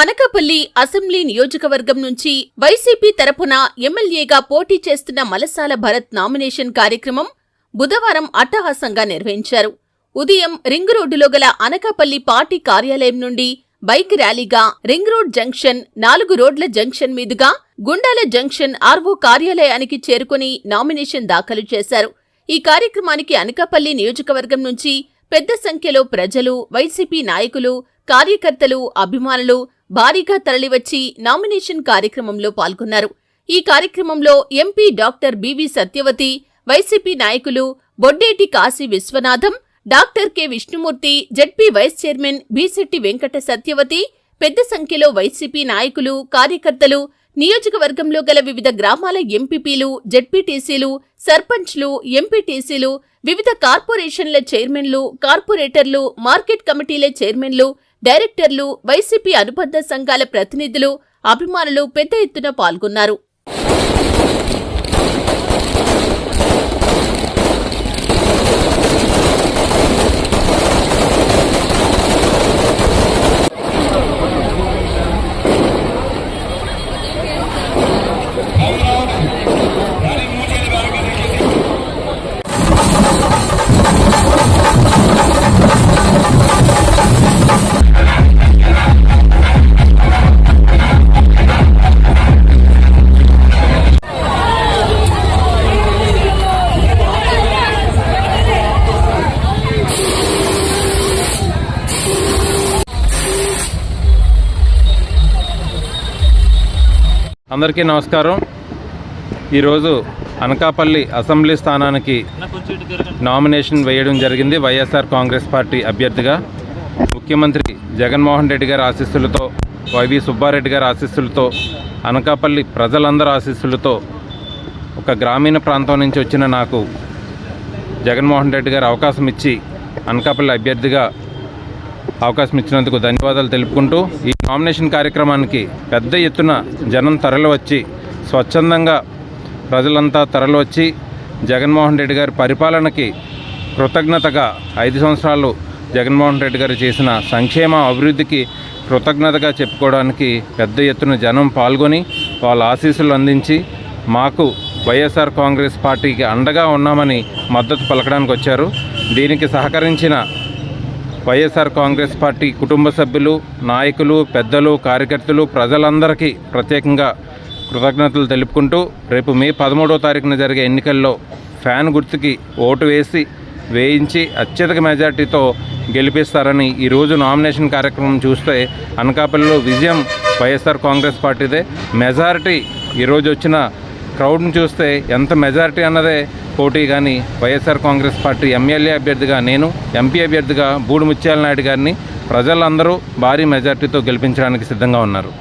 Anakapalli assembly నియోజకవర్గం నుంచి YCP తరపున ఎమ్మెల్యేగా పోటీ చేస్తున్న మలసాల భరత్ నామినేషన్ కార్యక్రమం బుధవారం అట్టహాసంగా నిర్వహించారు. ఉదయం రింగ్ రోడ్డులో గల అనకాపల్లి పార్టీ కార్యాలయం నుండి బైక్ ర్యాలీగా రింగ్ రోడ్ జంక్షన్, 4 రోడ్ల జంక్షన్ మీదుగా గుండాల జంక్షన్ ఆర్వో కార్యాలయానికి చేరుకుని నామినేషన్ దాఖలు చేశారు. ఈ కార్యక్రమానికి అనకాపల్లి నియోజకవర్గం నుంచి పెద్ద సంఖ్యలో ప్రజలు, వైసీపీ నాయకులు, కార్యకర్తలు, అభిమానులు భారీగా తరలివచ్చి నామినేషన్ కార్యక్రమంలో పాల్గొన్నారు. ఈ కార్యక్రమంలో MP doctor B V Satyavathi, YCP నాయకులు Boddeti Kashi Viswanatham, doctor K Vishnumurthy, ZP vice chairman Beesetti Venkata Satyavathi, పెద్ద సంఖ్యలో వైసీపీ నాయకులు, కార్యకర్తలు, నియోజకవర్గంలో గల వివిధ గ్రామాల ఎంపీపీలు, జెడ్పీటీసీలు, సర్పంచ్లు, ఎంపీటీసీలు, వివిధ కార్పొరేషన్ల చైర్మన్లు, కార్పొరేటర్లు, మార్కెట్ కమిటీల చైర్మన్లు, డైరెక్టర్లు, వైసీపీ అనుబంధ సంఘాల ప్రతినిధులు, అభిమానులు పెద్ద ఎత్తున పాల్గొన్నారు. అందరికీ నమస్కారం. ఈరోజు అనకాపల్లి అసెంబ్లీ స్థానానికి నామినేషన్ వేయడం జరిగింది. వైఎస్ఆర్ కాంగ్రెస్ పార్టీ అభ్యర్థిగా ముఖ్యమంత్రి జగన్మోహన్ రెడ్డి గారి ఆశీస్సులతో, వైవి సుబ్బారెడ్డి గారి ఆశీస్సులతో, అనకాపల్లి ప్రజలందరి ఆశీస్సులతో, ఒక గ్రామీణ ప్రాంతం నుంచి వచ్చిన నాకు జగన్మోహన్ రెడ్డి గారు అవకాశం ఇచ్చి అనకాపల్లి అభ్యర్థిగా అవకాశం ఇచ్చినందుకు ధన్యవాదాలు తెలుపుకుంటూ, ఈ నామినేషన్ కార్యక్రమానికి పెద్ద ఎత్తున జనం తరలివచ్చి, స్వచ్ఛందంగా ప్రజలంతా తరలివచ్చి జగన్మోహన్ రెడ్డి గారి పరిపాలనకి కృతజ్ఞతగా 5 సంవత్సరాలు జగన్మోహన్ రెడ్డి గారు చేసిన సంక్షేమ అభివృద్ధికి కృతజ్ఞతగా చెప్పుకోవడానికి పెద్ద ఎత్తున జనం పాల్గొని వాళ్ళ ఆశీస్సులు అందించి మాకు వైఎస్ఆర్ కాంగ్రెస్ పార్టీకి అండగా ఉన్నామని మద్దతు పలకడానికి వచ్చారు. దీనికి సహకరించిన వైఎస్ఆర్ కాంగ్రెస్ పార్టీ కుటుంబ సభ్యులు, నాయకులు, పెద్దలు, కార్యకర్తలు, ప్రజలందరికీ ప్రత్యేకంగా కృతజ్ఞతలు తెలుపుకుంటూ, రేపు మే 13వ తారీఖున జరిగే ఎన్నికల్లో ఫ్యాన్ గుర్తుకి ఓటు వేయించి అత్యధిక మెజార్టీతో గెలిపిస్తారని ఈరోజు నామినేషన్ కార్యక్రమం చూస్తే అనకాపల్లిలో విజయం వైఎస్ఆర్ కాంగ్రెస్ పార్టీదే. మెజారిటీ ఈరోజు వచ్చిన క్రౌడ్ని చూస్తే ఎంత మెజారిటీ అన్నదే పోటీ. కానీ వైఎస్ఆర్ కాంగ్రెస్ పార్టీ ఎమ్మెల్యే అభ్యర్థిగా నేను, ఎంపీ అభ్యర్థిగా బూడి ముత్యాల నాయుడు గారిని ప్రజలందరూ భారీ మెజార్టీతో గెలిపించడానికి సిద్ధంగా ఉన్నారు.